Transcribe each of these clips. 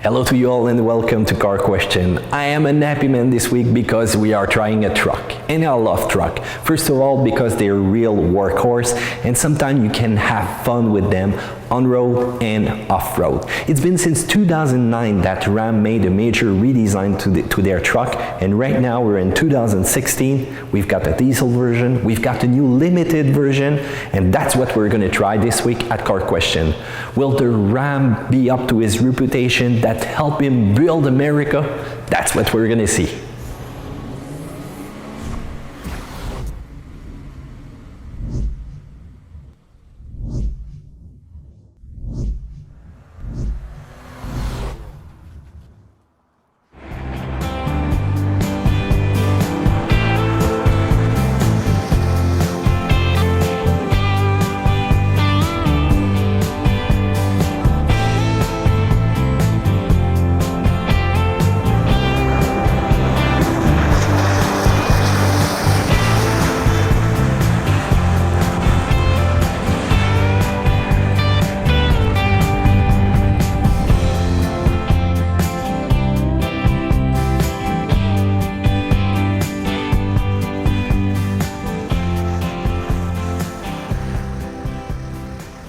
Hello to you all and welcome to CarQuestion. I am an happy man this week because we are trying a truck, and I love truck. First of all, because they're real workhorse and sometimes you can have fun with them on road and off-road. It's been since 2009 that Ram made a major redesign to their truck, and right now we're in 2016. We've got the diesel version, we've got the new limited version, and that's what we're going to try this week at CarQuestion. Will the Ram be up to his reputation that helped him build America? That's what we're going to see.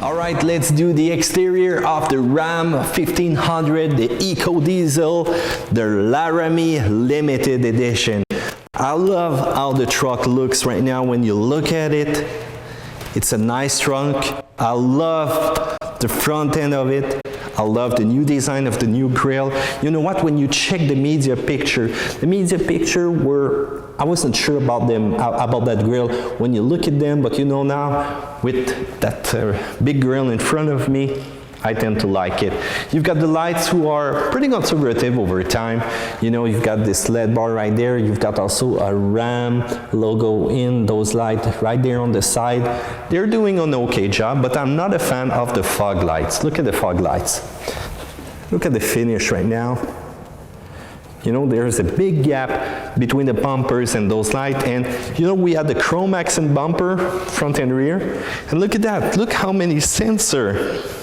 Alright, let's do the exterior of the Ram 1500, the Ecodiesel, the Laramie Limited Edition. I love how the truck looks right now when you look at it. It's a nice trunk. I love the front end of it. I love the new design of the new grille. You know what, when you check the media picture were, I wasn't sure about them, about that grille when you look at them, but you know now, with that big grille in front of me, I tend to like it. You've got the lights who are pretty conservative over time. You know, you've got this LED bar right there. You've got also a Ram logo in those lights right there on the side. They're doing an okay job, but I'm not a fan of the fog lights. Look at the fog lights. Look at the finish right now. You know, there's a big gap between the bumpers and those lights, and you know, we had the chrome accent bumper, front and rear, and look at that. Look how many sensors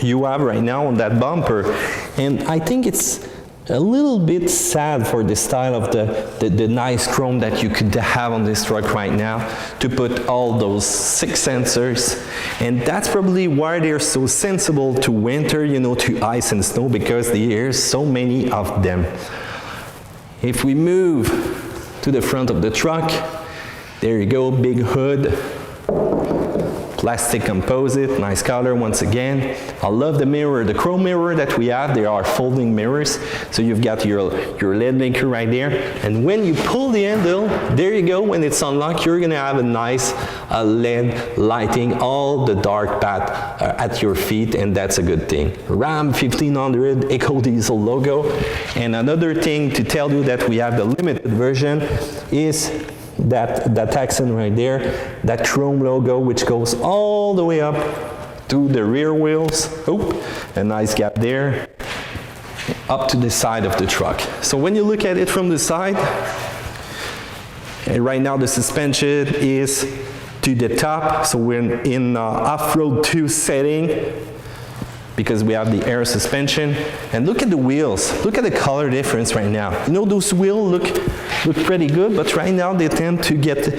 you have right now on that bumper, and I think it's a little bit sad for the style of the nice chrome that you could have on this truck right now to put all those 6 sensors, and that's probably why they're so sensible to winter, you know, to ice and snow, because there's so many of them. If we move to the front of the truck, there you go, big hood, plastic composite, nice color once again. I love the mirror, the chrome mirror that we have. They are folding mirrors, so you've got your LED maker right there, and when you pull the handle, there you go, when it's unlocked, you're gonna have a nice LED lighting all the dark path at your feet, and that's a good thing. Ram 1500 Ecodiesel logo. And another thing to tell you that we have the limited version is that accent right there, that chrome logo, which goes all the way up to the rear wheels. Oh, a nice gap there, up to the side of the truck. So when you look at it from the side, and right now the suspension is to the top, so we're in off-road 2 setting, because we have the air suspension. And look at the wheels, look at the color difference right now. You know, those wheels look pretty good, but right now they tend to get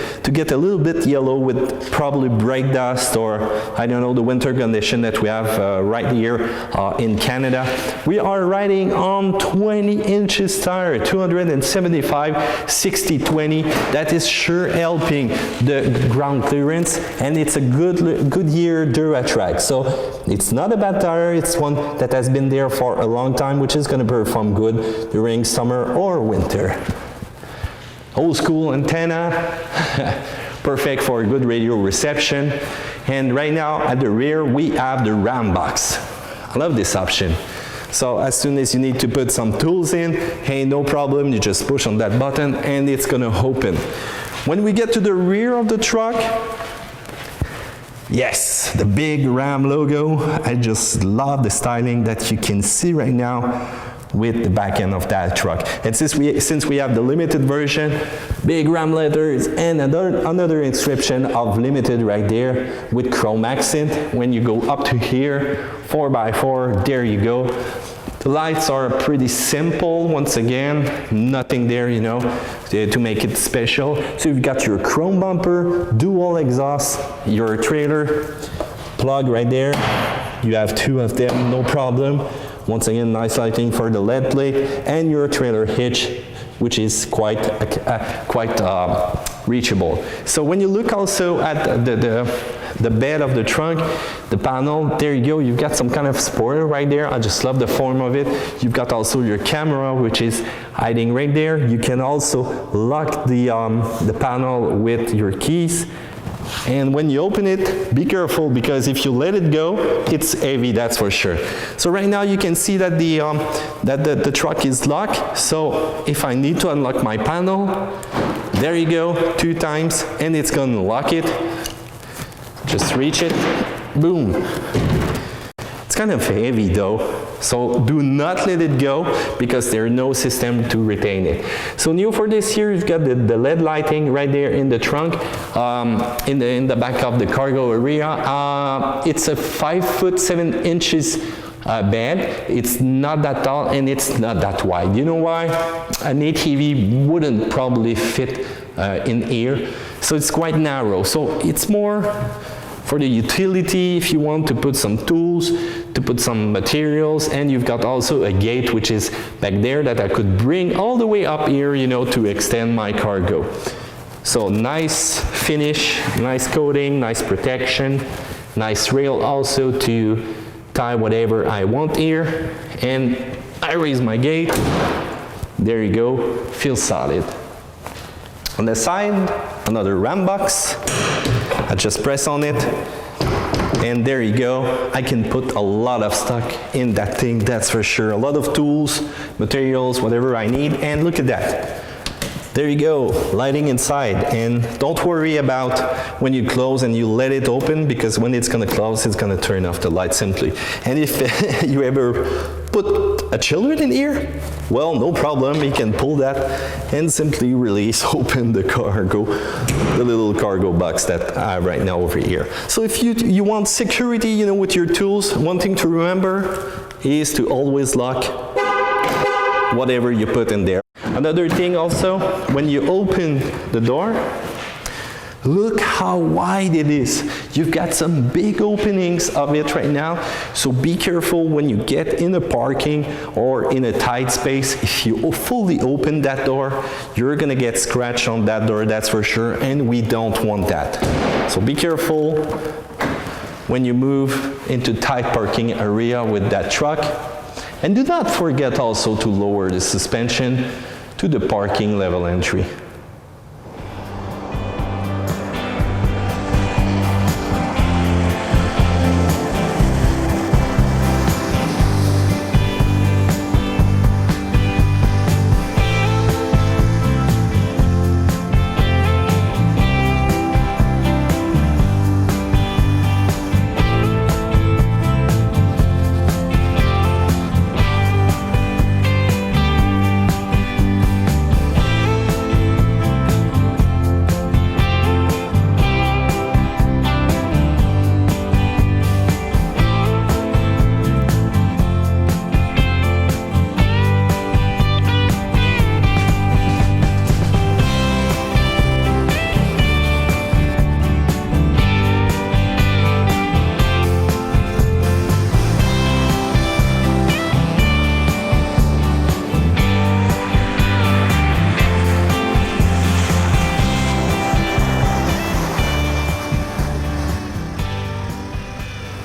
a little bit yellow with probably brake dust, or I don't know, the winter condition that we have right here in Canada. We are riding on 20 inches tire, 275 60/20. That is sure helping the ground clearance, and it's a Goodyear Duratrack. So it's not a bad tire. It's one that has been there for a long time, which is going to perform good during summer or winter. Old school antenna, perfect for good radio reception. And right now at the rear we have the Ram box. I love this option. So as soon as you need to put some tools in, hey, no problem, you just push on that button and it's going to open. When we get to the rear of the truck, yes, the big Ram logo. I just love the styling that you can see right now with the back end of that truck. And since we have the limited version, big Ram letters and another inscription of limited right there with chrome accent. When you go up to here, 4x4, there you go. The lights are pretty simple, once again, nothing there, you know, to make it special. So you've got your chrome bumper, dual exhaust, your trailer plug right there. You have two of them, no problem. Once again, nice lighting for the LED plate, and your trailer hitch, which is quite reachable. So when you look also at the bed of the trunk, the panel, there you go, you've got some kind of spoiler right there. I just love the form of it. You've got also your camera, which is hiding right there. You can also lock the panel with your keys. And when you open it, be careful, because if you let it go, it's heavy, that's for sure. So right now you can see that the truck is locked. So if I need to unlock my panel, there you go, 2 times, and it's gonna lock it. Just reach it, boom. It's kind of heavy though, so do not let it go, because there's no system to retain it. So new for this year, you've got the LED lighting right there in the trunk, in the back of the cargo area. It's a 5'7" bed. It's not that tall and it's not that wide. You know why? An ATV wouldn't probably fit in here, so it's quite narrow. So it's more for the utility, if you want to put some tools, to put some materials, and you've got also a gate which is back there that I could bring all the way up here, you know, to extend my cargo. So nice finish, nice coating, nice protection, nice rail also to tie whatever I want here. And I raise my gate, there you go, feels solid. On the side, another ram box. I just press on it, and there you go. I can put a lot of stuff in that thing, that's for sure. A lot of tools, materials, whatever I need, and look at that. There you go, lighting inside. And don't worry about when you close and you let it open, because when it's gonna close, it's gonna turn off the light simply. And if you ever put a children in here, well, no problem, you can pull that and simply release, open the cargo, the little cargo box that I have right now over here. So if you want security, you know, with your tools, one thing to remember is to always lock whatever you put in there. Another thing also, when you open the door, look how wide it is. You've got some big openings of it right now, so be careful when you get in a parking or in a tight space. If you fully open that door, you're gonna get scratched on that door, that's for sure, and we don't want that. So be careful when you move into tight parking area with that truck. And do not forget also to lower the suspension to the parking level entry.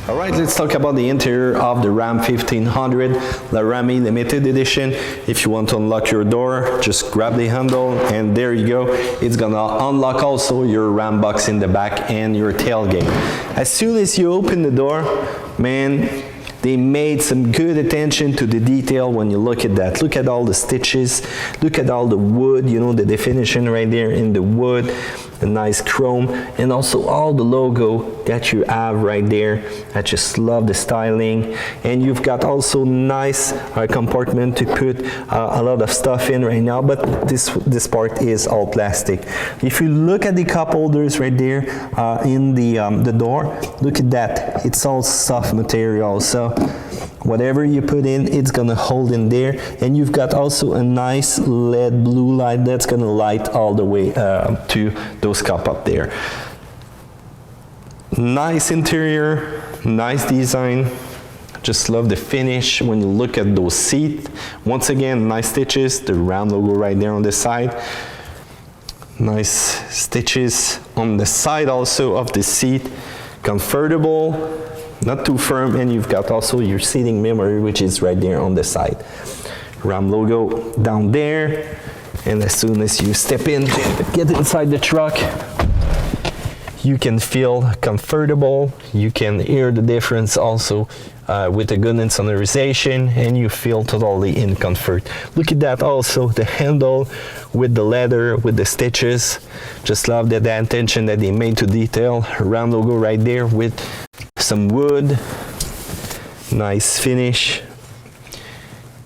Alright, let's talk about the interior of the Ram 1500 Laramie Limited Edition. If you want to unlock your door, just grab the handle and there you go. It's gonna unlock also your Ram box in the back and your tailgate. As soon as you open the door, man, they made some good attention to the detail when you look at that. Look at all the stitches, look at all the wood, you know, the definition right there in the wood, the nice chrome, and also all the logo that you have right there. I just love the styling. And you've got also nice compartment to put a lot of stuff in right now, but this part is all plastic. If you look at the cup holders right there in the door, look at that. It's all soft material. So Whatever you put in, it's gonna hold in there. And you've got also a nice LED blue light that's gonna light all the way to those cups up there. Nice interior, nice design. Just love the finish when you look at those seats. Once again, nice stitches, the round logo right there on the side. Nice stitches on the side also of the seat. Comfortable, not too firm, and you've got also your seating memory, which is right there on the side. Ram logo down there, and as soon as you step in, get inside the truck, you can feel comfortable. You can hear the difference also with the good sonorization, and you feel totally in comfort. Look at that also, the handle with the leather, with the stitches. Just love the attention that they made to detail. Round logo right there with some wood. Nice finish.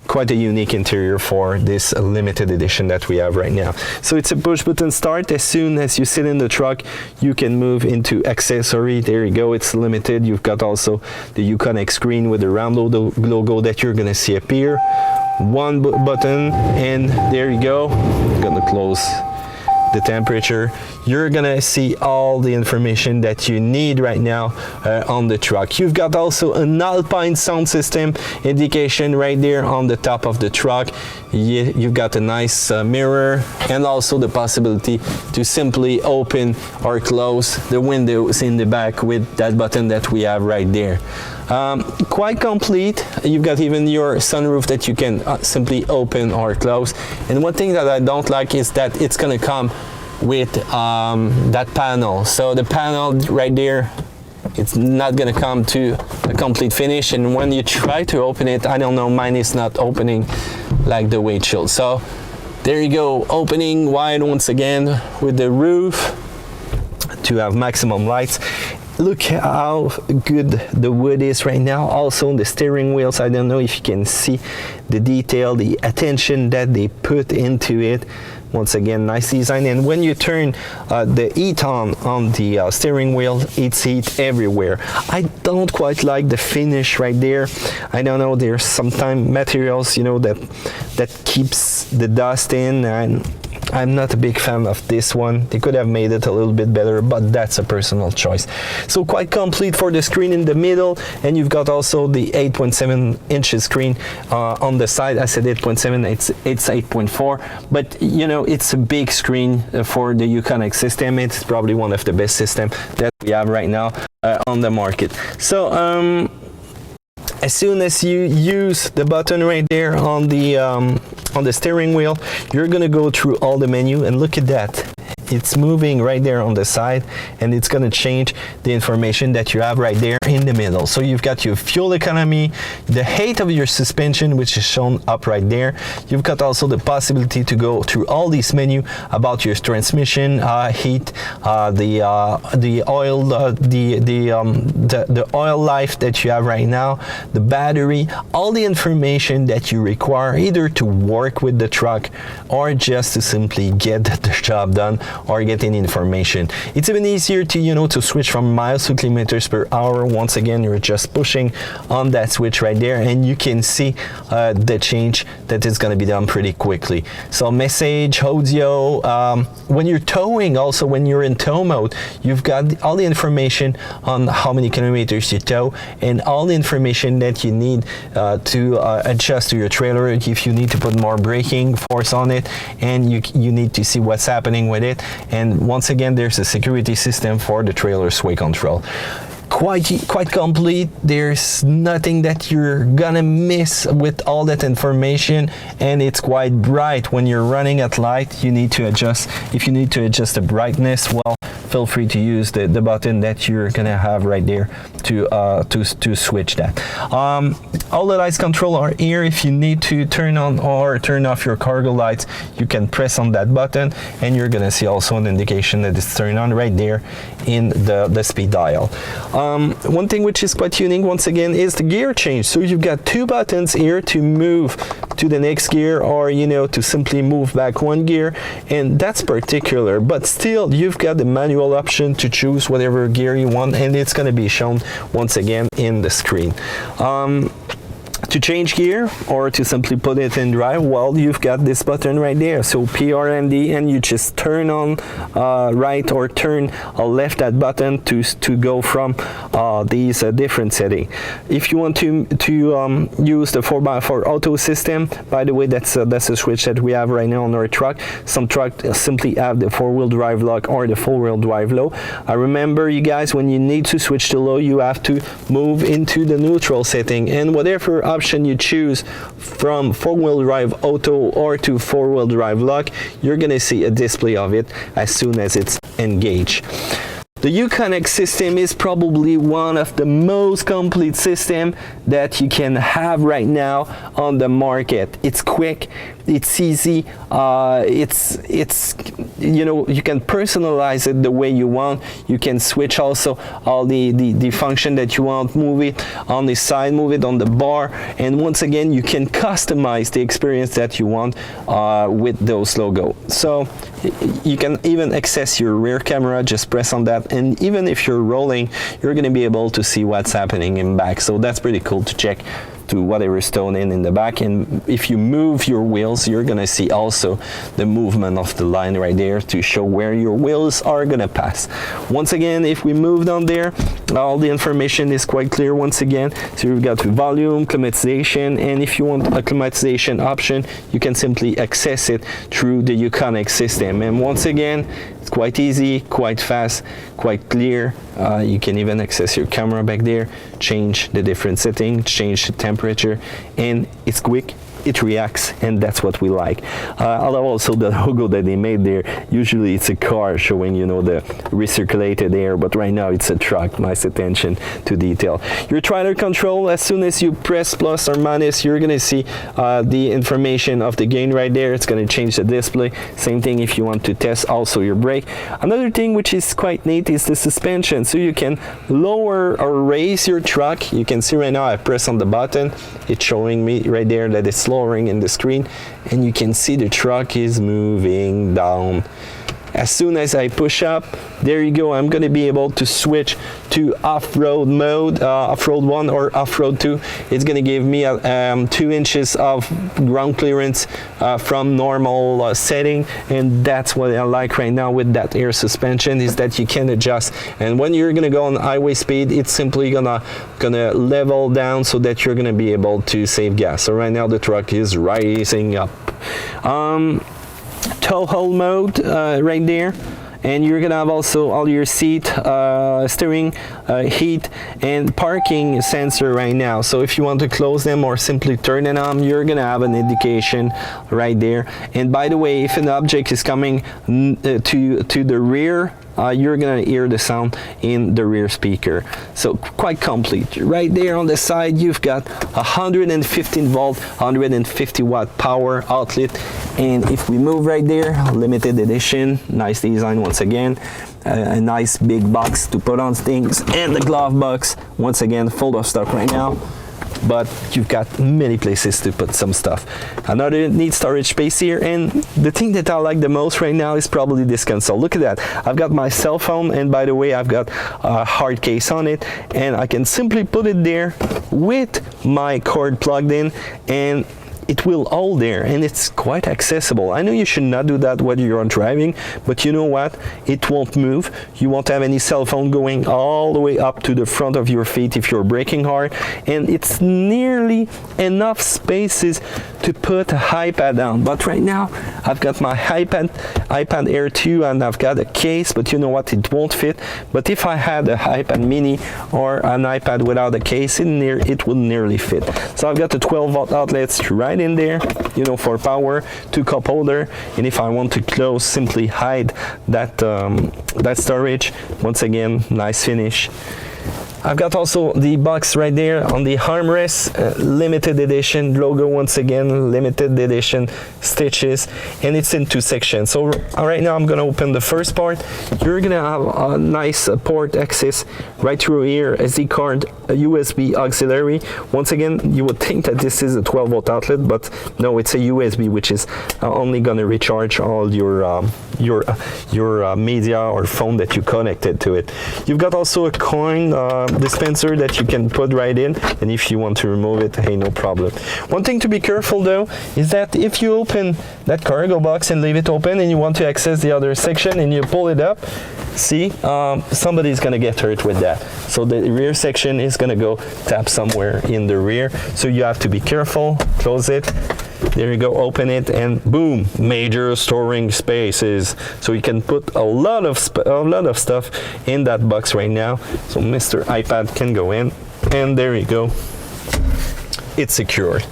Quite a unique interior for this limited edition that we have right now. So it's a push button start. As soon as you sit in the truck, you can move into accessory. There you go, it's limited. You've got also the Uconnect screen with the round logo that you're gonna see appear. One button, and there you go. I'm gonna close the temperature. You're gonna see all the information that you need right now on the truck. You've got also an Alpine sound system indication right there on the top of the truck. You've got a nice mirror, and also the possibility to simply open or close the windows in the back with that button that we have right there. Quite complete. You've got even your sunroof that you can simply open or close. And one thing that I don't like is that it's gonna come with that panel. So the panel right there, it's not gonna come to a complete finish, and when you try to open it, I don't know, mine is not opening like the way it should. So there you go, opening wide once again with the roof to have maximum lights. Look how good the wood is right now. Also the steering wheels, I don't know if you can see the detail, the attention that they put into it. Once again, nice design. And when you turn the heat on the steering wheel, it's heat everywhere. I don't quite like the finish right there. I don't know, there's sometimes materials, you know, that keeps the dust in, and I'm not a big fan of this one. They could have made it a little bit better, but that's a personal choice. So quite complete for the screen in the middle, and you've got also the 8.7 inches screen on the side. I said 8.7, it's 8.4, but you know, it's a big screen for the Uconnect system. It's probably one of the best systems that we have right now on the market. So as soon as you use the button right there on the steering wheel, you're gonna go through all the menu, and look at that. It's moving right there on the side, and it's going to change the information that you have right there in the middle. So you've got your fuel economy, the height of your suspension, which is shown up right there. You've got also the possibility to go through all these menus about your transmission heat, the oil, the oil life that you have right now, the battery, all the information that you require either to work with the truck or just to simply get the job done or get any information. It's even easier to to switch from miles to kilometers per hour. Once again, you're just pushing on that switch right there, and you can see the change that is going to be done pretty quickly. So message, audio, when you're towing, also when you're in tow mode, you've got all the information on how many kilometers you tow and all the information that you need to adjust to your trailer if you need to put more braking force on it, and you need to see what's happening with it. And once again, there's a security system for the trailer sway control. Quite complete. There's nothing that you're gonna miss with all that information, and it's quite bright. When you're running at light, you need to adjust. If you need to adjust the brightness, well, feel free to use the button that you're gonna have right there to switch that. All the lights control are here. If you need to turn on or turn off your cargo lights, you can press on that button, and you're gonna see also an indication that it's turned on right there in the speed dial. One thing which is quite unique, once again, is the gear change. So you've got two buttons here to move to the next gear, or to simply move back one gear, and that's particular, but still you've got the manual option to choose whatever gear you want, and it's going to be shown once again in the screen. To change gear or to simply put it in drive, well, you've got this button right there. So PRMD, and you just turn on right or turn left that button to go from these different settings. If you want to use the 4x4 auto system, by the way, that's a switch that we have right now on our truck. Some trucks simply have the 4-wheel drive lock or the 4-wheel drive low. I remember, you guys, when you need to switch to low, you have to move into the neutral setting, and whatever option you choose from 4-wheel drive auto or to 4-wheel drive lock, you're gonna see a display of it as soon as it's engaged. The Uconnect system is probably one of the most complete systems that you can have right now on the market. It's quick, it's easy, it's you know, you can personalize it the way you want. You can switch also all the function that you want, move it on the side, move it on the bar, and once again you can customize the experience that you want with those logos. So you can even access your rear camera, just press on that, and even if you're rolling, you're going to be able to see what's happening in back. So that's pretty cool to check to whatever stone in the back. And if you move your wheels, you're gonna see also the movement of the line right there to show where your wheels are gonna pass. Once again, if we move down there, all the information is quite clear once again. So you've got volume, climatization, and if you want a climatization option, you can simply access it through the Uconnect system. And once again, it's quite easy, quite fast, quite clear. You can even access your camera back there, change the different settings, change the temperature, and it's quick, it reacts, and that's what we like. I love also the logo that they made there. Usually it's a car showing, you know, the recirculated air, but right now it's a truck. Nice attention to detail. Your throttle control, as soon as you press plus or minus, you're gonna see the information of the gain right there. It's gonna change the display. Same thing if you want to test also your brake. Another thing which is quite neat is the suspension. So you can lower or raise your truck. You can see right now I press on the button. It's showing me right there that it's lowering in the screen, and you can see the truck is moving down. As soon as I push up, there you go, I'm going to be able to switch to off-road mode, off-road 1 or off-road 2. It's going to give me 2 inches of ground clearance from normal setting, and that's what I like right now with that air suspension, is that you can adjust. And when you're going to go on highway speed, it's simply gonna level down so that you're going to be able to save gas. So right now the truck is rising up. Tow haul mode right there, and you're gonna have also all your seat, steering, heat, and parking sensor right now. So if you want to close them or simply turn it on, you're gonna have an indication right there. And by the way, if an object is coming to the rear, you're gonna hear the sound in the rear speaker. So quite complete. Right there on the side, you've got 115 volt, 150 watt power outlet. And if we move right there, limited edition, nice design once again. A nice big box to put on things, and the glove box, once again, full of stuff right now. But you've got many places to put some stuff. Another neat storage space here, and the thing that I like the most right now is probably this console. Look at that. I've got my cell phone, and by the way, I've got a hard case on it, and I can simply put it there with my cord plugged in, and it will hold there, and it's quite accessible. I know you should not do that whether you're driving, but you know what? It won't move. You won't have any cell phone going all the way up to the front of your feet if you're braking hard, and it's nearly enough spaces to put an iPad down. But right now, I've got my iPad Air 2, and I've got a case, but you know what? It won't fit. But if I had an iPad mini or an iPad without a case, it would nearly fit. So I've got the 12 volt outlets right in there, you know, for power, 2 cup holder, and if I want to close, simply hide that that storage. Once again, nice finish. I've got also the box right there on the armrest, limited edition logo, once again, limited edition stitches, and it's in 2 sections. So right now I'm gonna open the first part. You're gonna have a nice port access right through here, SD card, a USB auxiliary. Once again, you would think that this is a 12 volt outlet, but no, it's a USB, which is only gonna recharge all your media or phone that you connected to it. You've got also a coin dispenser that you can put right in, and if you want to remove it, hey, no problem. One thing to be careful though is that if you open that cargo box and leave it open and you want to access the other section and you pull it up, see, somebody's gonna get hurt with that. So the rear section is gonna go tap somewhere in the rear, so you have to be careful. Close it. There you go, open it, and boom, major storing spaces. So you can put a lot of stuff in that box right now. So Mr. iPad can go in, and there you go. It's secured.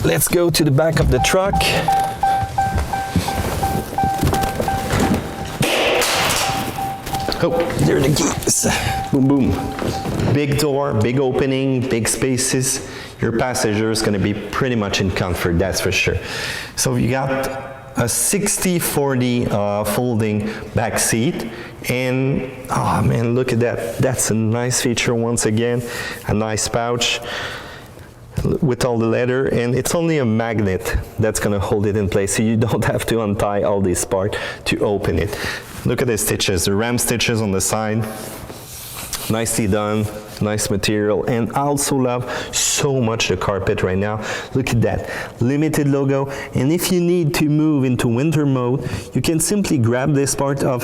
Let's go to the back of the truck. Oh, there are the keys. Boom, boom. Big door, big opening, big spaces. Your passenger is going to be pretty much in comfort, that's for sure. So you got a 60/40 folding back seat, and oh man, look at that. That's a nice feature once again. A nice pouch with all the leather, and it's only a magnet that's going to hold it in place, so you don't have to untie all this part to open it. Look at the stitches, the ram stitches on the side. Nicely done, nice material, and I also love so much the carpet right now. Look at that limited logo, and if you need to move into winter mode, you can simply grab this part of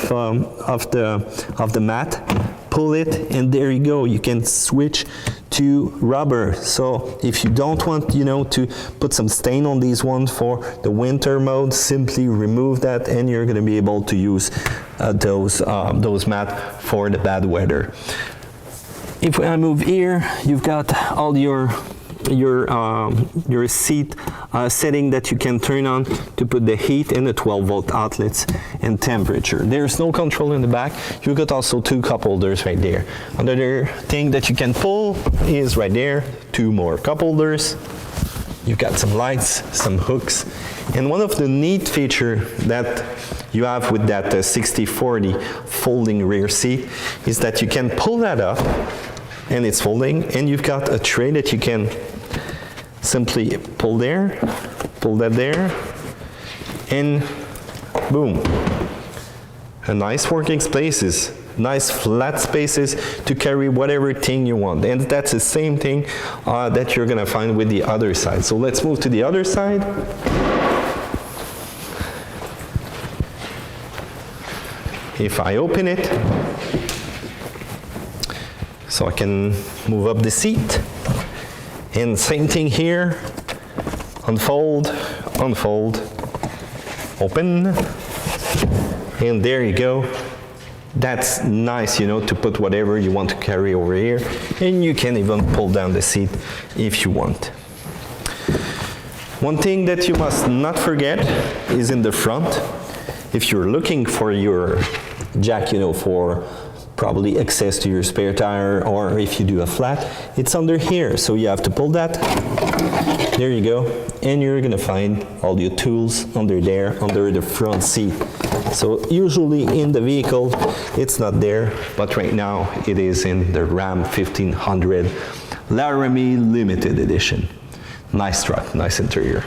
the mat, pull it, and there you go. You can switch to rubber. So if you don't want, to put some stain on these ones for the winter mode, simply remove that, and you're going to be able to use those mats for the bad weather. If I move here, you've got all your seat setting that you can turn on to put the heat and the 12-volt outlets and temperature. There's no control in the back. You've got also 2 cup holders right there. Another thing that you can pull is right there, 2 more cup holders. You've got some lights, some hooks, and one of the neat features that you have with that 60/40 folding rear seat is that you can pull that up, and it's folding, and you've got a tray that you can simply pull there, pull that there, and boom. A nice working spaces, nice flat spaces to carry whatever thing you want. And that's the same thing that you're gonna find with the other side. So let's move to the other side. If I open it, so I can move up the seat, and same thing here, unfold, unfold, open, and there you go. That's nice, to put whatever you want to carry over here, and you can even pull down the seat if you want. One thing that you must not forget is in the front. If you're looking for your jack, for probably access to your spare tire, or if you do a flat, it's under here. So you have to pull that. There you go. And you're gonna find all your tools under there, under the front seat. So usually in the vehicle, it's not there, but right now it is in the Ram 1500 Laramie Limited Edition. Nice truck, nice interior.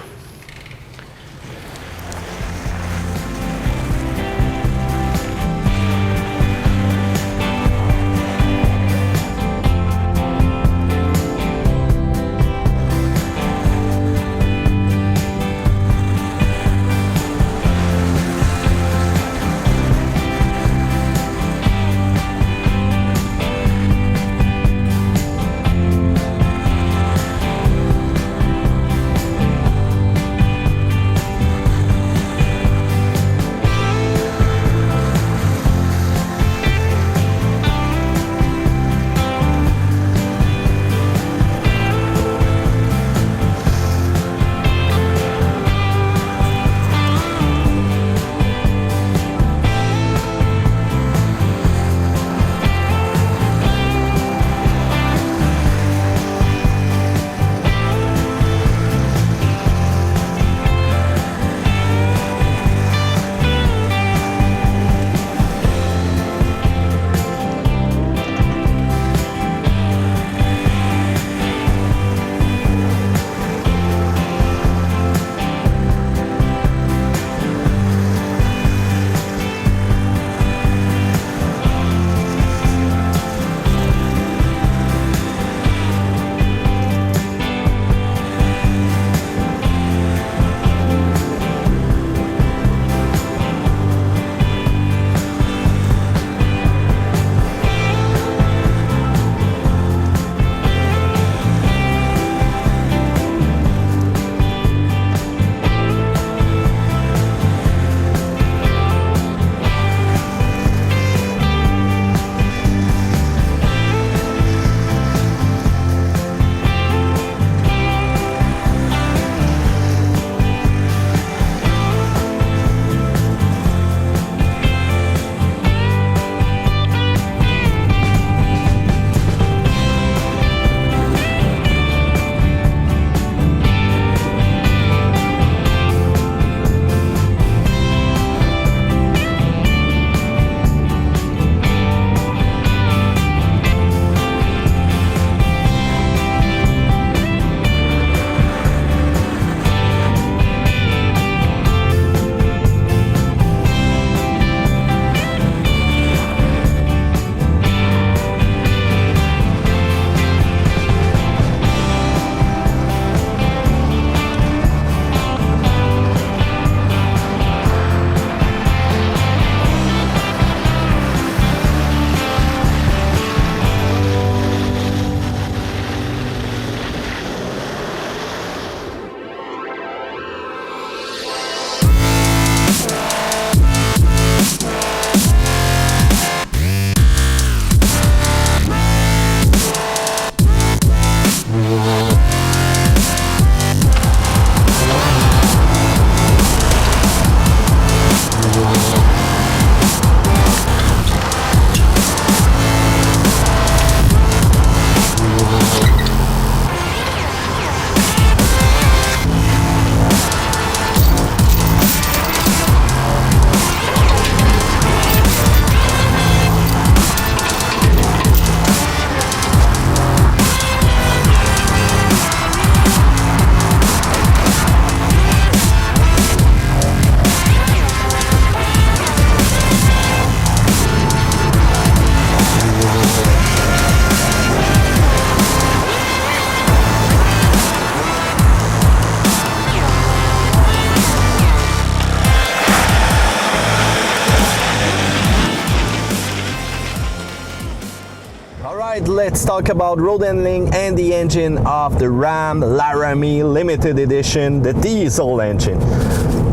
Alright, let's talk about road handling and the engine of the Ram Laramie Limited Edition, the diesel engine.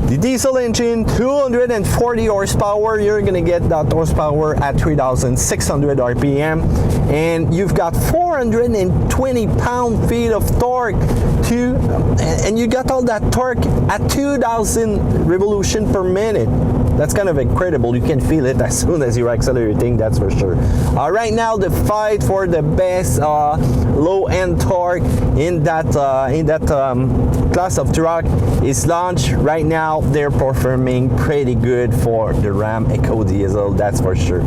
The diesel engine, 240 horsepower, you're gonna get that horsepower at 3,600 RPM, and you've got 420 pound-feet of torque and you got all that torque at 2,000 revolution per minute. That's kind of incredible. You can feel it as soon as you're accelerating, that's for sure. Right now, the fight for the best low-end torque in that class of truck is launched. Right now, they're performing pretty good for the Ram Ecodiesel, that's for sure.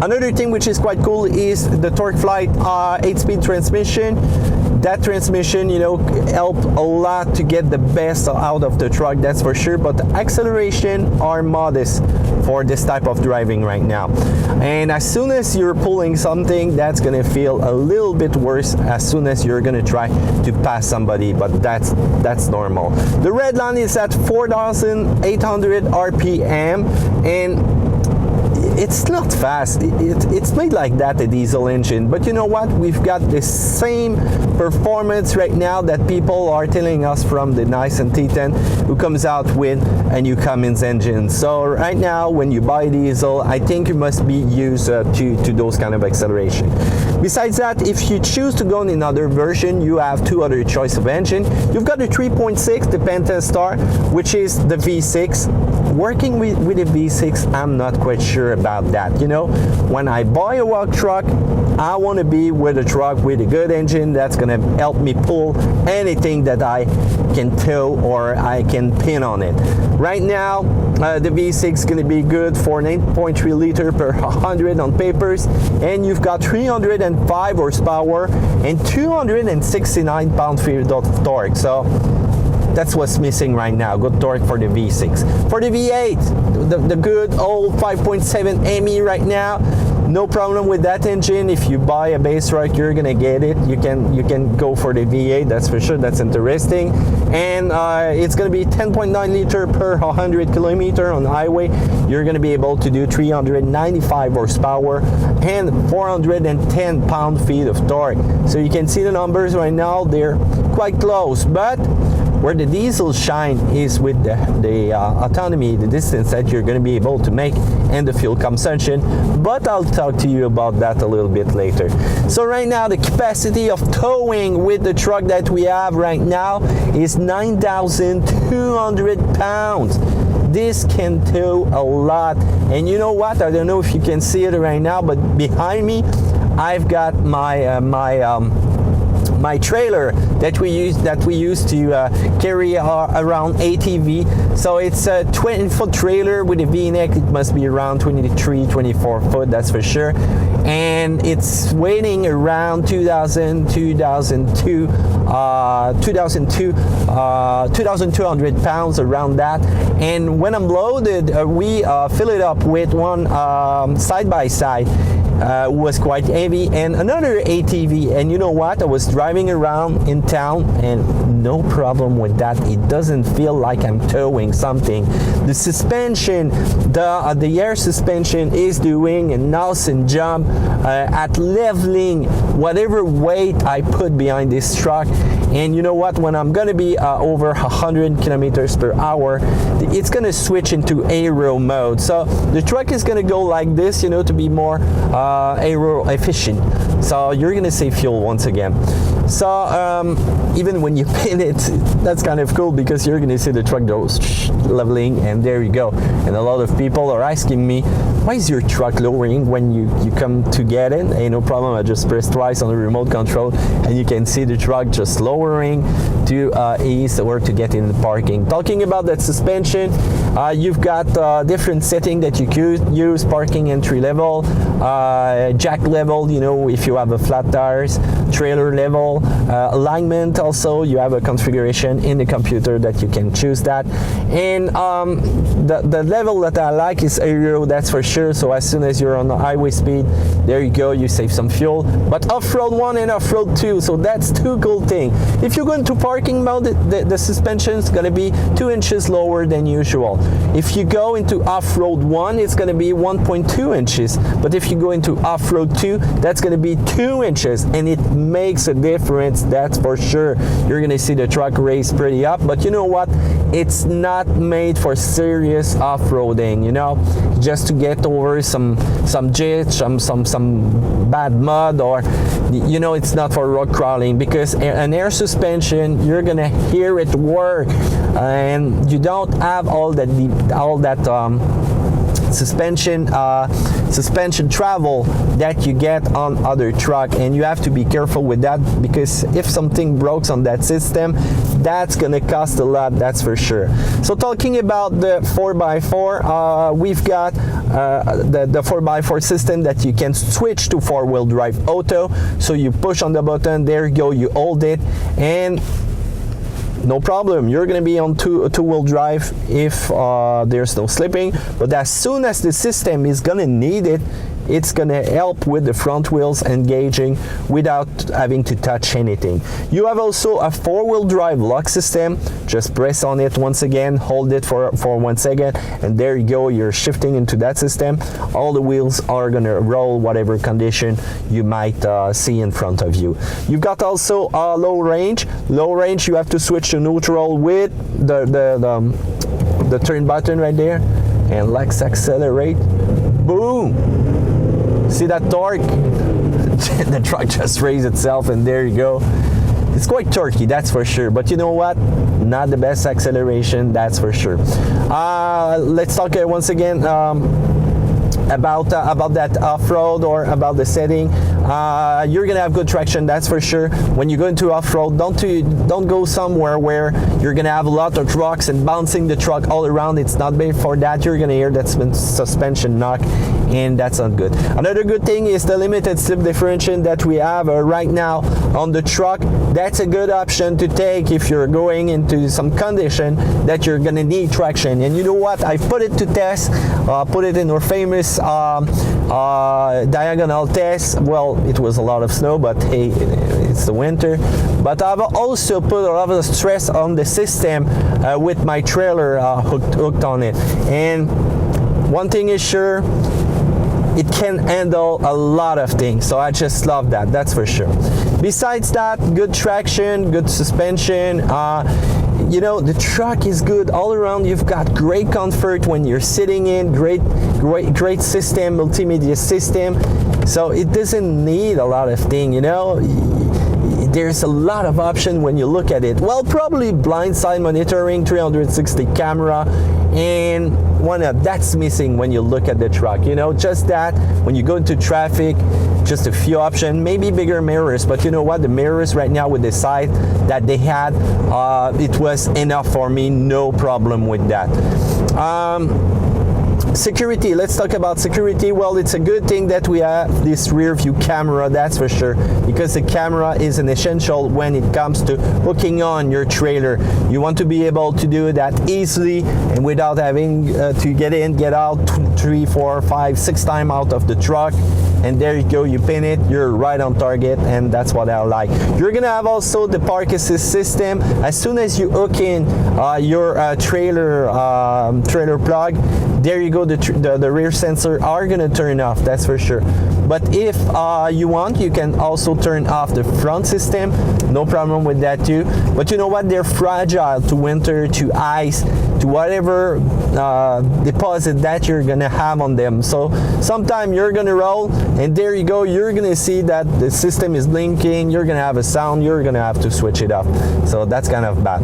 Another thing which is quite cool is the Torque Flight 8-speed transmission. That transmission, you know, helped a lot to get the best out of the truck, that's for sure, but the acceleration are modest for this type of driving right now. And as soon as you're pulling something, that's gonna feel a little bit worse as soon as you're gonna try to pass somebody, but that's normal. The red line is at 4,800 RPM, and it's not fast. It's made like that, a diesel engine, but you know what, we've got the same performance right now that people are telling us from the Nissan Titan, who comes out with a new Cummins engine. So right now, when you buy diesel, I think you must be used to those kind of acceleration. Besides that, if you choose to go in another version, you have two other choice of engine. You've got the 3.6, the Pentastar, which is the V6. Working with a V6, I'm not quite sure about that. You know, when I buy a walk truck, I want to be with a truck with a good engine that's going to help me pull anything that I can tow or I can pin on it. Right now, the V6 is going to be good for 9.3 liter per 100 on papers, and you've got 305 horsepower and 269 pound-feet of torque. So that's what's missing right now. Good torque for the V6. For the V8, the good old 5.7 ME right now, no problem with that engine. If you buy a base truck, you're gonna get it. You can go for the V8, that's for sure. That's interesting. And it's gonna be 10.9 liter per 100 kilometer on the highway. You're gonna be able to do 395 horsepower and 410 pound-feet of torque. So you can see the numbers right now, they're quite close, but where the diesel shine is with the autonomy, the distance that you're going to be able to make, and the fuel consumption, but I'll talk to you about that a little bit later. So right now, the capacity of towing with the truck that we have right now is 9,200 pounds. This can tow a lot, and you know what, I don't know if you can see it right now, but behind me I've got my trailer that we use to carry around ATV. So it's a 20-foot trailer with a V-neck. It must be around 23-24 foot, that's for sure, and it's weighing around 2,200 pounds, around that. And when I'm loaded, we fill it up with one side-by-side. Was quite heavy, and another ATV. And you know what, I was driving around in town and no problem with that. It doesn't feel like I'm towing something. The suspension, the air suspension is doing an awesome job at leveling whatever weight I put behind this truck. And you know what, when I'm gonna be over 100 kilometers per hour, it's gonna switch into aero mode. So the truck is gonna go like this, you know, to be more aero efficient. So you're gonna save fuel once again. So even when you pin it, that's kind of cool, because you're gonna see the truck goes leveling, and there you go. And a lot of people are asking me, why is your truck lowering when you come to get it? Hey, no problem, I just press twice on the remote control and you can see the truck just lowering to ease or to get in the parking. Talking about that suspension, you've got different settings that you could use: parking entry level, jack level, you know, if you have a flat tires, trailer level, alignment. Also, you have a configuration in the computer that you can choose that. And the level that I like is aero, that's for sure. So as soon as you're on the highway speed, there you go, you save some fuel. But off-road 1 and off-road 2, so that's two cool things. If you go into parking mode, the suspension is going to be 2 inches lower than usual. If you go into off-road 1, it's going to be 1.2 inches. But if you go into off-road 2, that's going to be 2 inches, and it makes a difference, that's for sure. You're going to see the truck raise pretty up, but you know what? It's not made for serious off-roading, you know, just to get over some ditch, some bad mud, or you know, it's not for rock crawling, because an air suspension, you're gonna hear it work, and you don't have all that suspension travel that you get on other truck, and you have to be careful with that, because if something breaks on that system, that's gonna cost a lot, that's for sure. So talking about the 4x4, we've got the 4x4 system that you can switch to 4-wheel drive auto. So you push on the button, there you go, you hold it, and no problem, you're going to be on two-wheel drive if there's no slipping. But as soon as the system is going to need it, it's going to help with the front wheels engaging without having to touch anything. You have also a 4-wheel drive lock system. Just press on it once again, hold it for 1 second, and there you go, you're shifting into that system. All the wheels are going to roll whatever condition you might see in front of you. You've got also low range. Low range, you have to switch to neutral with the turn button right there, and let's accelerate. Boom! See that torque? The truck just raised itself, and there you go. It's quite torquey, that's for sure. But you know what? Not the best acceleration, that's for sure. Let's talk once again about that off-road, or about the setting. You're gonna have good traction, that's for sure. When you go into off-road, don't go somewhere where you're gonna have a lot of trucks and bouncing the truck all around. It's not made for that. You're gonna hear that suspension knock, and that's not good. Another good thing is the limited slip differential that we have right now on the truck. That's a good option to take if you're going into some condition that you're gonna need traction. And you know what? I put it to test, put it in our famous diagonal test. Well, it was a lot of snow, but hey, it's the winter. But I've also put a lot of stress on the system with my trailer hooked on it. And one thing is sure, it can handle a lot of things, so I just love that, that's for sure. Besides that, good traction, good suspension, you know, the truck is good all around. You've got great comfort when you're sitting in, great system, multimedia system, so it doesn't need a lot of things, you know. There's a lot of options when you look at it. Well, probably blindside monitoring, 360 camera, and that's missing when you look at the truck, you know, just that. When you go into traffic, just a few options, maybe bigger mirrors, but you know what, the mirrors right now with the size that they had, it was enough for me, no problem with that. Security, let's talk about security. Well, it's a good thing that we have this rear view camera, that's for sure, because the camera is an essential when it comes to hooking on your trailer. You want to be able to do that easily and without having to get in, get out 3, 4, 5, 6 times out of the truck. And there you go, you pin it, you're right on target, and that's what I like. You're gonna have also the park assist system. As soon as you hook in your trailer plug, there you go, the rear sensor are gonna turn off, that's for sure. But if you want, you can also turn off the front system, no problem with that too. But you know what, they're fragile to winter, to ice, to whatever deposit that you're gonna have on them. So sometime you're gonna roll, and there you go, you're gonna see that the system is blinking, you're gonna have a sound, you're gonna have to switch it off. So that's kind of bad.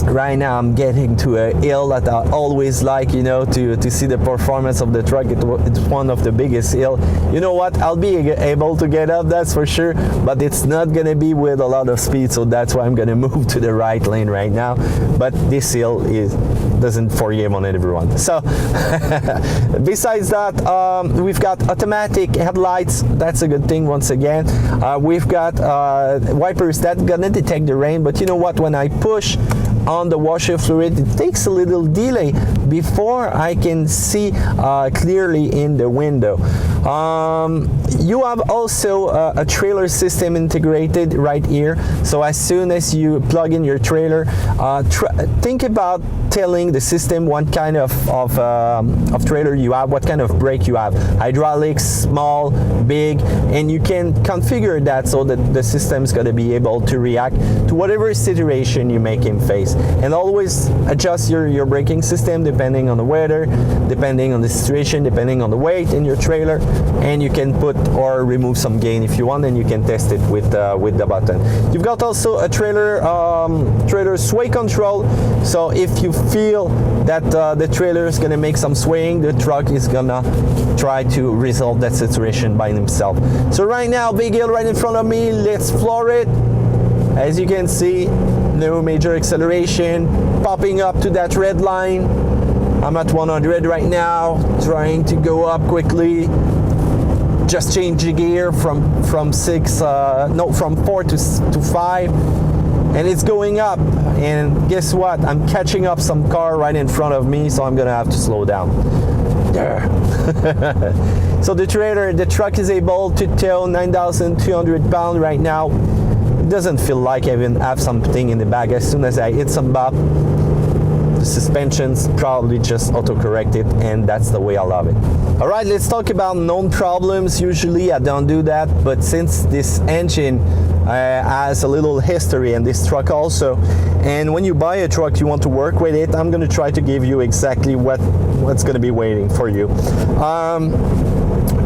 Right now I'm getting to a hill that I always like, you know, to see the performance of the truck. It's one of the biggest hill. You know what, I'll be able to get up, that's for sure, but it's not gonna be with a lot of speed, so that's why I'm gonna move to the right lane right now. But this hill doesn't forgive on everyone. So besides that, we've got automatic headlights, that's a good thing once again. We've got wipers that gonna detect the rain, but you know what, when I push on the washer fluid, it takes a little delay before I can see clearly in the window. You have also a trailer system integrated right here, so as soon as you plug in your trailer, think about telling the system what kind of trailer you have, what kind of brake you have, hydraulics, small, big, and you can configure that so that the system is going to be able to react to whatever situation you make him face. And always adjust your braking system depending on the weather, depending on the situation, depending on the weight in your trailer, and you can put or remove some gain if you want, and you can test it with the button. You've got also a trailer sway control, so if you feel that the trailer is going to make some swaying, the truck is gonna try to resolve that situation by himself. So right now, big hill right in front of me, let's floor it. As you can see, no major acceleration, popping up to that red line. I'm at 100 right now, trying to go up quickly. Just change the gear from 4 to 5, and it's going up. And guess what? I'm catching up some car right in front of me, so I'm gonna have to slow down. There. So the truck is able to tow 9,200 pounds right now. It doesn't feel like I even have something in the bag. As soon as I hit some bump, the suspension's probably just auto-corrected, and that's the way I love it. All right, let's talk about known problems. Usually I don't do that, but since this engine has a little history, and this truck also, and when you buy a truck you want to work with it, I'm going to try to give you exactly what's going to be waiting for you.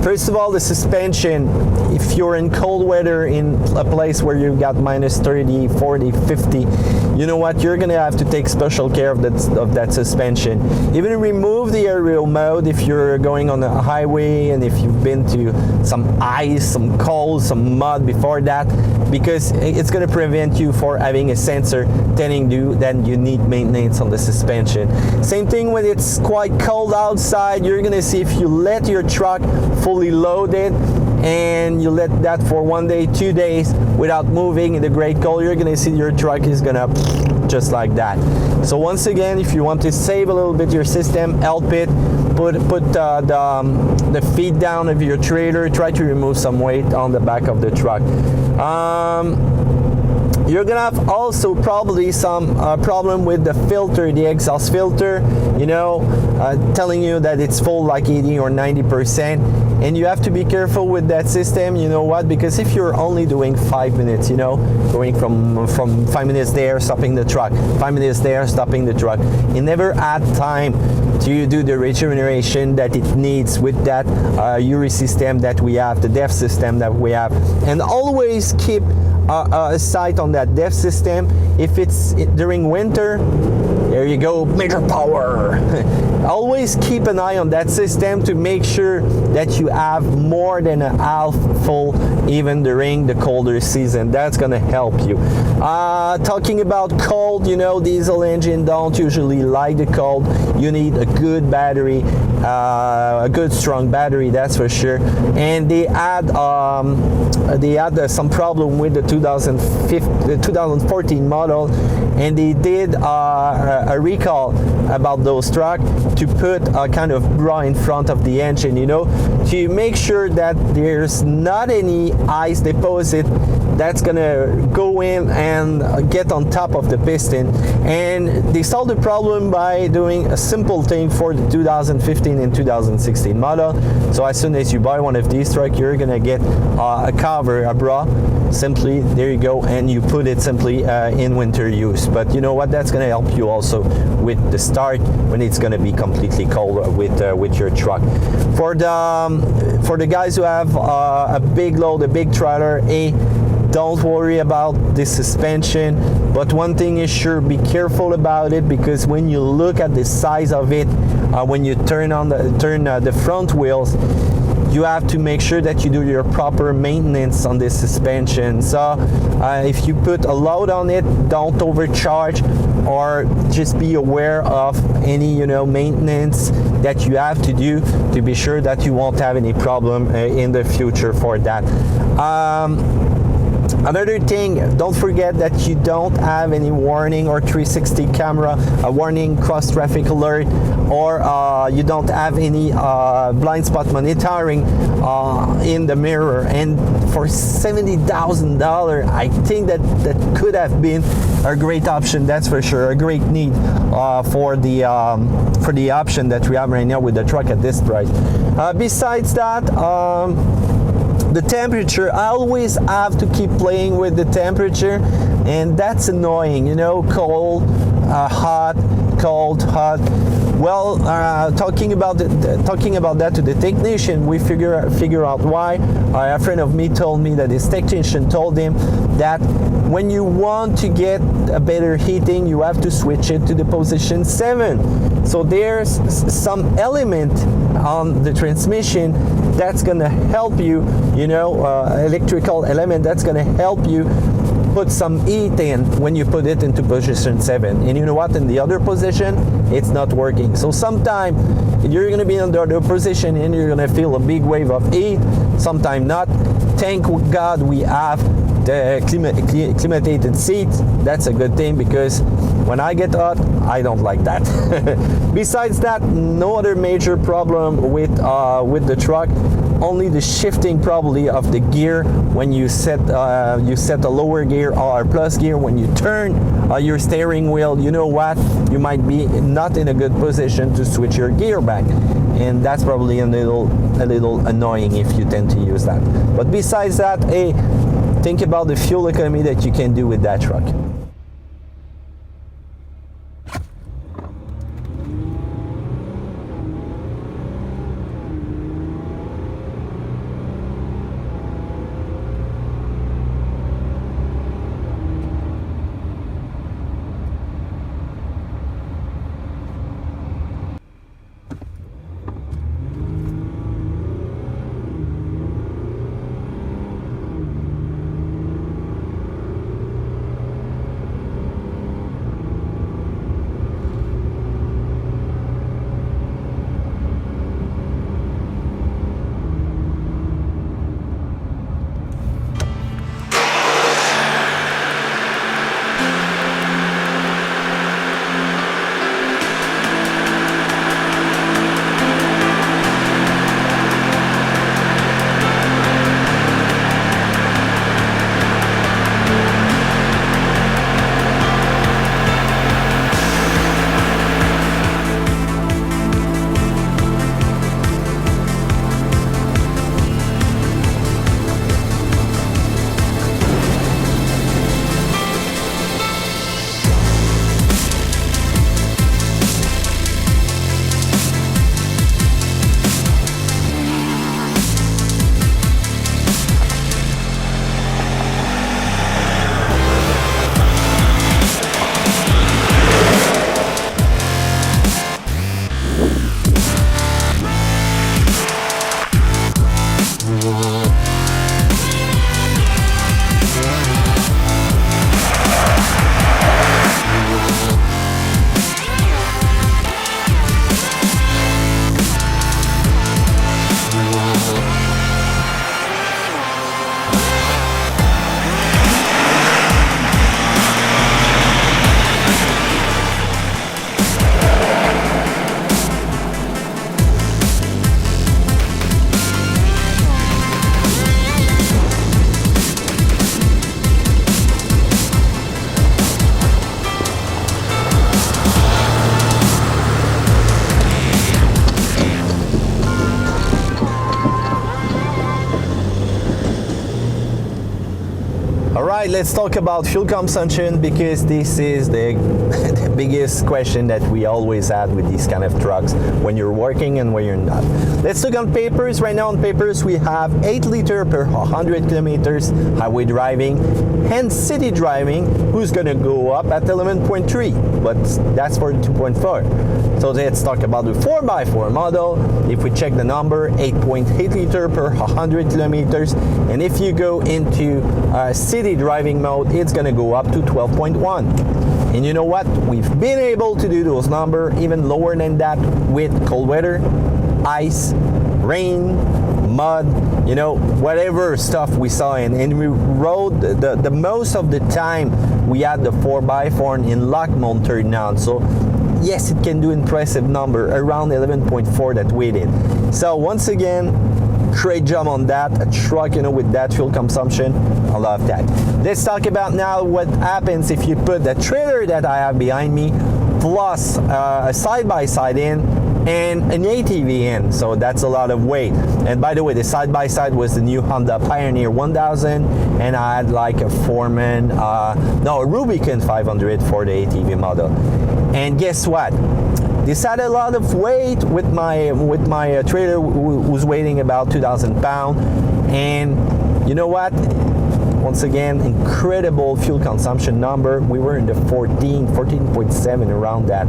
First of all, the suspension. If you're in cold weather in a place where you've got minus 30, 40, 50, you know what, you're gonna have to take special care of that suspension. Even remove the aerial mode if you're going on a highway, and if you've been to some ice, some cold, some mud before that, because it's gonna prevent you from having a sensor telling you that you need maintenance on the suspension. Same thing when it's quite cold outside. You're gonna see if you let your truck fully loaded and you let that for 1 day, 2 days without moving in the great cold, you're gonna see your truck is gonna just like that. So once again, if you want to save a little bit your system, help it, put the feet down of your trailer, try to remove some weight on the back of the truck. You're gonna have also probably some problem with the filter, the exhaust filter, you know, telling you that it's full like 80 or 90%, and you have to be careful with that system. You know what? Because if you're only doing 5 minutes, you know, going from 5 minutes there, stopping the truck, 5 minutes there, stopping the truck, you never had time to do the regeneration that it needs with that URI system that we have, the DEF system that we have, and always keep a sight on that DEF system. If it's during winter, there you go, major power. Always keep an eye on that system to make sure that you have more than a half full even during the colder season. That's gonna help you. Talking about cold, you know, diesel engine don't usually like the cold. You need a good battery, a good strong battery, that's for sure. And they had some problem with the 2014 model, and they did a recall about those trucks to put a kind of bra in front of the engine, you know, to make sure that there's not any ice deposit that's gonna go in and get on top of the piston. And they solved the problem by doing a simple thing for the 2015 and 2016 model. So as soon as you buy one of these trucks, you're gonna get a cover, a bra, simply, there you go, and you put it simply in winter use. But you know what, that's gonna help you also with the start when it's gonna be completely cold with your truck. For the guys who have a big load, a big trailer, don't worry about the suspension, but one thing is sure, be careful about it, because when you look at the size of it, when you turn the front wheels, you have to make sure that you do your proper maintenance on this suspension. So if you put a load on it, don't overcharge, or just be aware of any, you know, maintenance that you have to do to be sure that you won't have any problem in the future for that. Another thing, don't forget that you don't have any warning or 360 camera, a warning, cross traffic alert, or you don't have any blind spot monitoring in the mirror. And for $70,000, I think that could have been a great option, that's for sure, a great need for the option that we have right now with the truck at this price. Besides that, the temperature, I always have to keep playing with the temperature, and that's annoying, you know, cold, hot, cold, hot. Well, talking about that to the technician, we figure out why. A friend of me told me that his technician told him that when you want to get a better heating, you have to switch it to the position 7. So there's some element on the transmission that's gonna help you, you know, electrical element that's gonna help you put some heat in when you put it into position 7. And you know what, in the other position, it's not working. So sometime you're gonna be in the other position and you're gonna feel a big wave of heat, sometime not. Thank God we have the climated seat. That's a good thing, because when I get hot, I don't like that. Besides that, no other major problem with the truck. Only the shifting probably of the gear when you set a lower gear or plus gear. When you turn your steering wheel, you know what, you might be not in a good position to switch your gear back, and that's probably a little annoying if you tend to use that. But besides that, hey, think about the fuel economy that you can do with that truck. Alright, let's talk about fuel consumption, because this is the biggest question that we always have with these kind of trucks, when you're working and when you're not. Let's look on papers. Right now on papers we have 8 liters per 100 kilometers highway driving, and city driving, who's gonna go up at 11.3, but that's for 2.4. So let's talk about the 4x4 model. If we check the number, 8.8 liters per 100 kilometers, and if you go into city driving mode, it's gonna go up to 12.1. And you know what? We've been able to do those numbers even lower than that with cold weather, ice, rain, mud, you know, whatever stuff we saw in. And we rode the most of the time we had the 4x4 in lock mount turn on. So yes, it can do impressive number, around 11.4 that we did. So once again, great job on that. A truck, you know, with that fuel consumption, I love that. Let's talk about now what happens if you put the trailer that I have behind me plus a side-by-side in and an ATV in, so that's a lot of weight. And by the way, the side-by-side was the new Honda Pioneer 1000, and I had like a Foreman, a Rubicon 500 for the ATV model. And guess what? This had a lot of weight with my trailer was weighing about 2,000 pounds, and you know what? Once again, incredible fuel consumption number. We were in the 14.7 around that,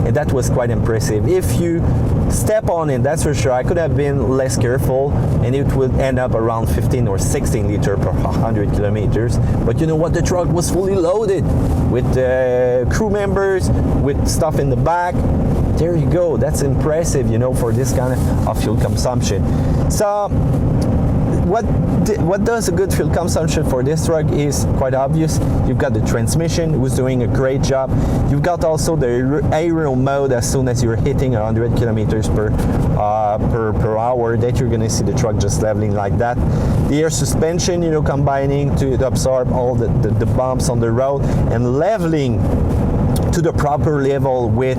and that was quite impressive. If you step on it, that's for sure. I could have been less careful, and it would end up around 15 or 16 liter per 100 kilometers. But you know what? The truck was fully loaded with crew members, with stuff in the back. There you go. That's impressive, you know, for this kind of fuel consumption. So what does a good fuel consumption for this truck is quite obvious. You've got the transmission, who's doing a great job. You've got also the aerial mode as soon as you're hitting 100 kilometers per hour, that you're gonna see the truck just leveling like that. The air suspension, you know, combining to absorb all the bumps on the road and leveling to the proper level with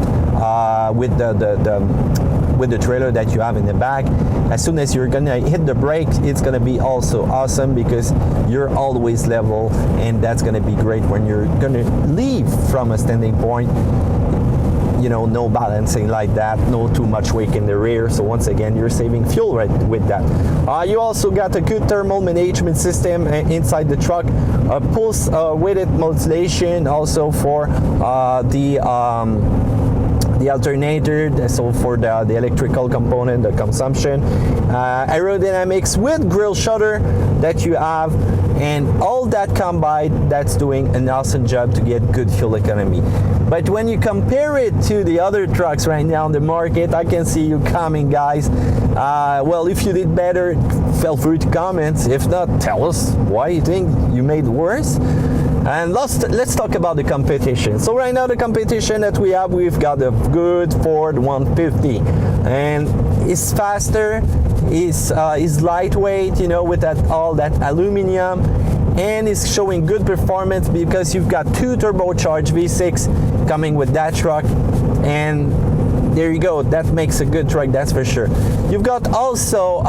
the trailer that you have in the back. As soon as you're gonna hit the brakes, it's gonna be also awesome because you're always level, and that's gonna be great when you're gonna leave from a standing point. You know, no balancing like that, no too much weight in the rear. So once again, you're saving fuel right with that. You also got a good thermal management system inside the truck, pulse weighted modulation also for the alternator, so for the electrical component, the consumption, aerodynamics with grill shutter that you have, and all that combined, that's doing an awesome job to get good fuel economy. But when you compare it to the other trucks right now on the market, I can see you coming, guys. Well, if you did better, feel free to comment. If not, tell us why you think you made worse. And let's talk about the competition. So right now the competition that we have, we've got a good Ford 150, and it's faster, is lightweight, you know, with all that aluminum, and it's showing good performance because you've got two turbocharged V6 coming with that truck, and there you go. That makes a good truck, that's for sure. You've got also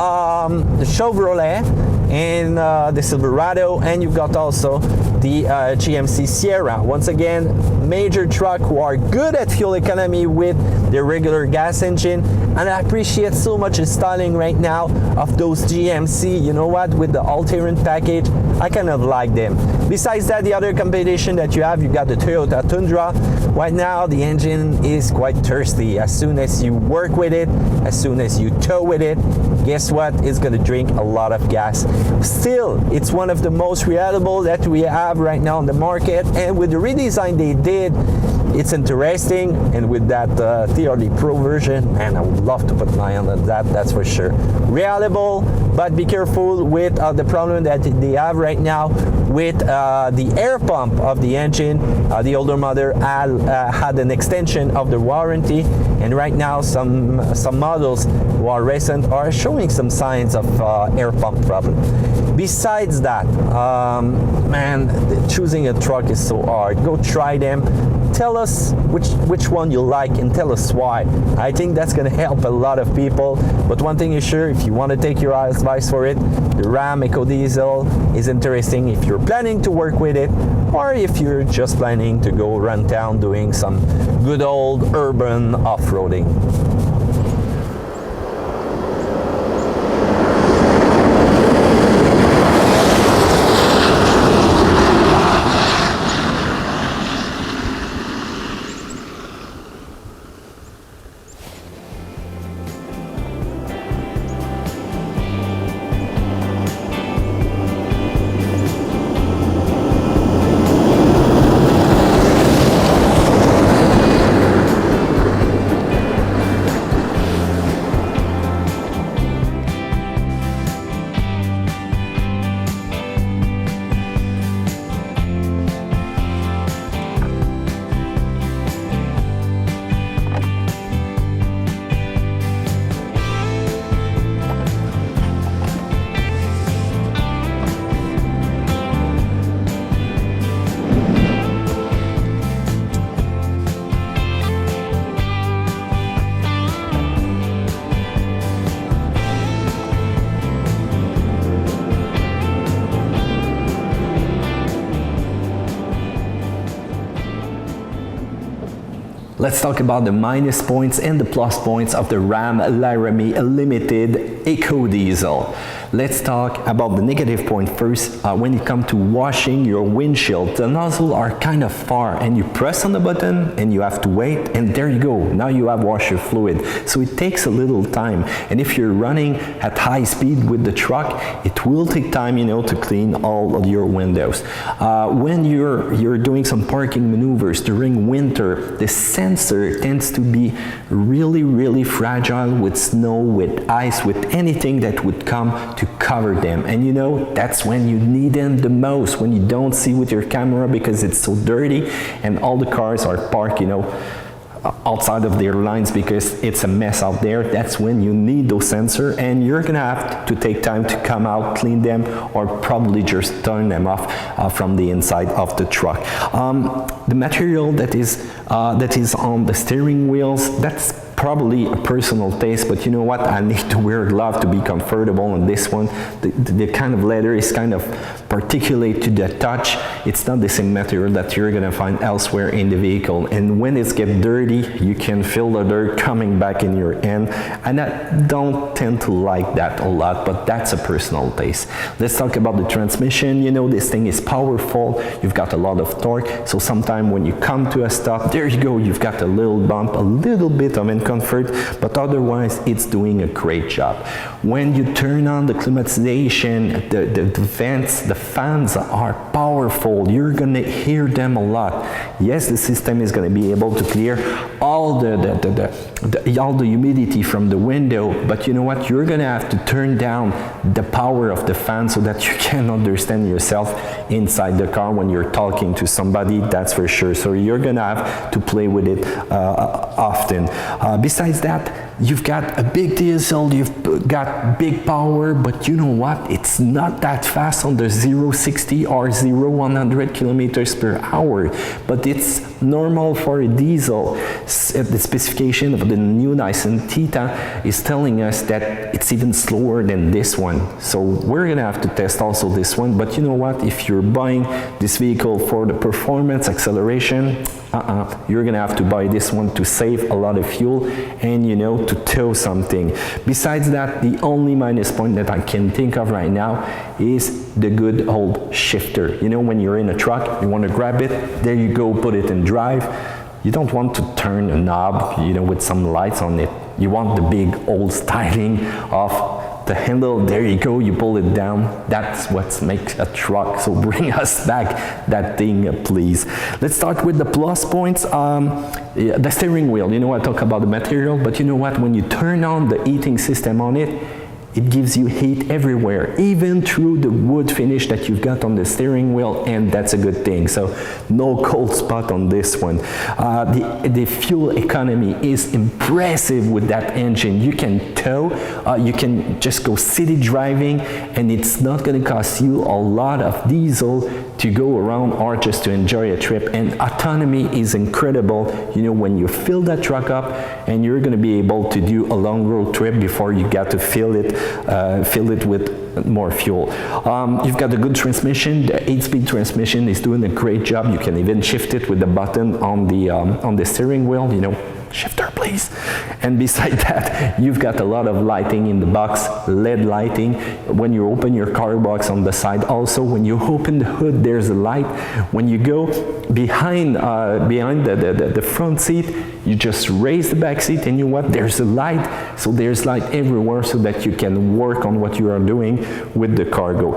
the Chevrolet and the Silverado, and you've got also the GMC Sierra. Once again, major truck who are good at fuel economy with their regular gas engine, and I appreciate so much the styling right now of those GMC. You know what, with the all-terrain package, I kind of like them. Besides that, the other competition that you have, you got the Toyota Tundra. Right now the engine is quite thirsty. As soon as you work with it, as soon as you tow with it, guess what, it's gonna drink a lot of gas. Still, it's one of the most reliable that we have right now on the market, and with the redesign they did, it's interesting. And with that thre Pro version, man, I would love to put my hand on that, that's for sure. Reliable, but be careful with the problem that they have right now with the air pump of the engine. The older model had an extension of the warranty, and right now some models who are recent are showing some signs of air pump problem. Besides that, man, choosing a truck is so hard. Go try them. Tell us which one you like and tell us why. I think that's gonna help a lot of people. But one thing is sure, if you want to take your advice for it, the Ram Ecodiesel is interesting if you're planning to work with it, or if you're just planning to go around town doing some good old urban off-roading. let's talk about the minus points and the plus points of the Ram Laramie Limited Ecodiesel. Let's talk about the negative point first. When it comes to washing your windshield, the nozzles are kind of far and you press on the button and you have to wait, and there you go. Now you have washer fluid. So it takes a little time, and if you're running at high speed with the truck, it will take time, to clean all of your windows. When you're doing some parking maneuvers during winter, the sensor tends to be really fragile with snow, with ice, with anything that would come to cover them. And that's when you need them the most, when you don't see with your camera because it's so dirty and all the cars are parked, outside of their lines because it's a mess out there. That's when you need those sensors, and you're gonna have to take time to come out, clean them, or probably just turn them off from the inside of the truck. The material that is on the steering wheels, that's probably a personal taste, but you know what? I need to wear gloves to be comfortable on this one. The kind of leather is kind of particulate to the touch. It's not the same material that you're gonna find elsewhere in the vehicle. And when it gets dirty, you can feel the dirt coming back in your hand. And I don't tend to like that a lot, but that's a personal taste. Let's talk about the transmission. This thing is powerful. You've got a lot of torque. So sometimes when you come to a stop, there you go. You've got a little bump, a little bit of comfort, but otherwise it's doing a great job. When you turn on the climatization, the vents, the fans are powerful. You're gonna hear them a lot. Yes, the system is gonna be able to clear all the humidity from the window, but you know what? You're gonna have to turn down the power of the fan so that you can understand yourself inside the car when you're talking to somebody, that's for sure. So you're gonna have to play with it often. Besides that, you've got a big diesel, you've got big power, but you know what? It's not that fast on the 0-60 or 0-100 kilometers per hour, but it's normal for a diesel. The specification of the new Nissan Titan is telling us that it's even slower than this one. So we're gonna have to test also this one, but you know what? If you're buying this vehicle for the performance, acceleration, you're gonna have to buy this one to save a lot of fuel and to tow something. Besides that, the only minus point that I can think of right now is the good old shifter. When you're in a truck, you want to grab it, there you go, put it in drive. You don't want to turn a knob, with some lights on it. You want the big old styling of the handle, there you go, you pull it down. That's what makes a truck. So bring us back that thing, please. Let's start with the plus points. The steering wheel, I talk about the material, but you know what? When you turn on the heating system on it, it gives you heat everywhere, even through the wood finish that you've got on the steering wheel, and that's a good thing. So no cold spot on this one. The fuel economy is impressive with that engine. You can tow, you can just go city driving, and it's not going to cost you a lot of diesel to go around or just to enjoy a trip. And autonomy is incredible, when you fill that truck up, and you're going to be able to do a long road trip before you got to fill it with more fuel. You've got a good transmission. The 8-speed transmission is doing a great job. You can even shift it with the button on the steering wheel, shifter please. And beside that, you've got a lot of lighting in the box, LED lighting. When you open your car box on the side, also when you open the hood, there's a light. When you go behind the front seat, you just raise the back seat, and you know what? There's a light. So there's light everywhere so that you can work on what you are doing with the cargo.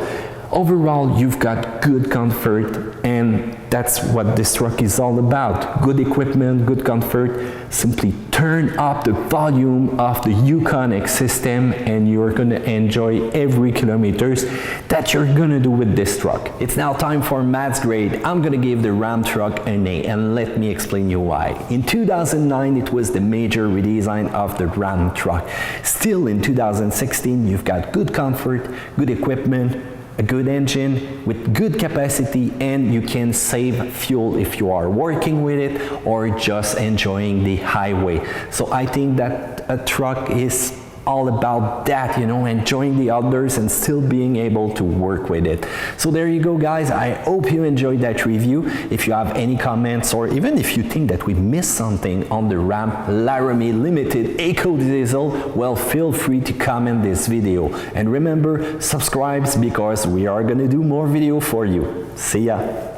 Overall, you've got good comfort, and that's what this truck is all about. Good equipment, good comfort. Simply turn up the volume of the Econic system, and you're going to enjoy every kilometers that you're going to do with this truck. It's now time for Matt's grade. I'm going to give the Ram truck an A, and let me explain you why. In 2009, it was the major redesign of the Ram truck. Still in 2016, you've got good comfort, good equipment, a good engine with good capacity, and you can save fuel if you are working with it or just enjoying the highway. So I think that a truck is all about that, you know, enjoying the outdoors and still being able to work with it. So there you go, guys. I hope you enjoyed that review. If you have any comments, or even if you think that we missed something on the Ram Laramie Limited Ecodiesel, well, feel free to comment this video. And remember, subscribe, because we are gonna do more video for you. See ya.